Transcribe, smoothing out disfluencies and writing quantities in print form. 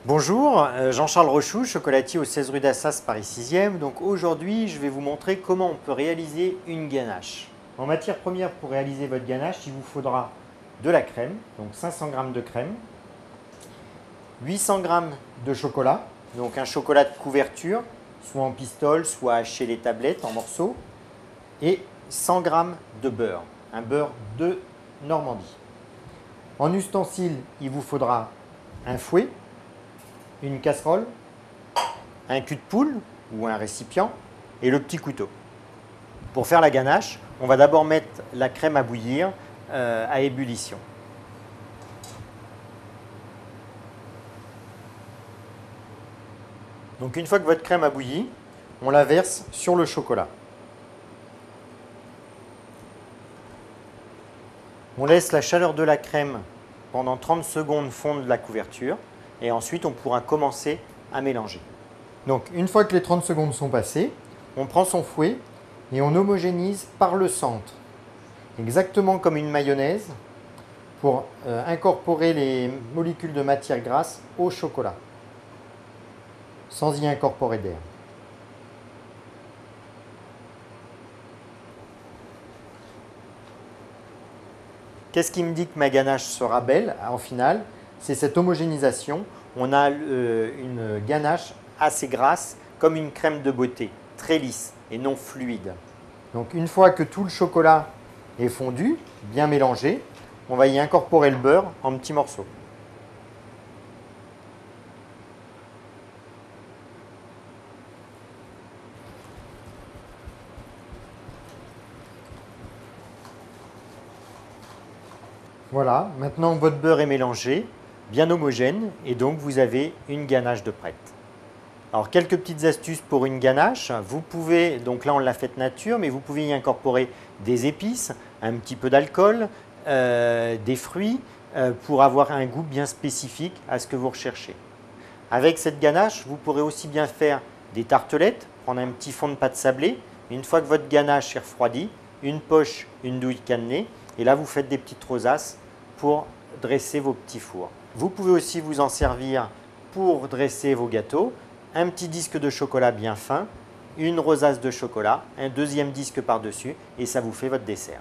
Bonjour, Jean-Charles Rochoux, chocolatier au 16 rue d'Assas, Paris 6e. Donc aujourd'hui, je vais vous montrer comment on peut réaliser une ganache. En matière première, pour réaliser votre ganache, il vous faudra de la crème, donc 500 g de crème, 800 g de chocolat, donc un chocolat de couverture, soit en pistole, soit haché les tablettes en morceaux, et 100 g de beurre, un beurre de Normandie. En ustensile, il vous faudra un fouet, une casserole, un cul de poule ou un récipient et le petit couteau. Pour faire la ganache, on va d'abord mettre la crème à bouillir à ébullition. Donc une fois que votre crème a bouilli, on la verse sur le chocolat. On laisse la chaleur de la crème pendant 30 secondes fondre la couverture et ensuite on pourra commencer à mélanger. Donc une fois que les 30 secondes sont passées, on prend son fouet et on homogénise par le centre, exactement comme une mayonnaise, pour incorporer les molécules de matière grasse au chocolat, sans y incorporer d'air. Qu'est-ce qui me dit que ma ganache sera belle en finale? C'est cette homogénéisation. On a une ganache assez grasse, comme une crème de beauté, très lisse et non fluide. Donc une fois que tout le chocolat est fondu, bien mélangé, on va y incorporer le beurre en petits morceaux. Voilà, maintenant votre beurre est mélangé, bien homogène, et donc vous avez une ganache de prête. Alors quelques petites astuces pour une ganache. Vous pouvez, donc là on l'a faite nature, mais vous pouvez y incorporer des épices, un petit peu d'alcool, des fruits, pour avoir un goût bien spécifique à ce que vous recherchez. Avec cette ganache, vous pourrez aussi bien faire des tartelettes, prendre un petit fond de pâte sablée. Une fois que votre ganache est refroidie, une poche, une douille cannelée, et là vous faites des petites rosaces pour dresser vos petits fours. Vous pouvez aussi vous en servir pour dresser vos gâteaux. Un petit disque de chocolat bien fin, une rosace de chocolat, un deuxième disque par-dessus et ça vous fait votre dessert.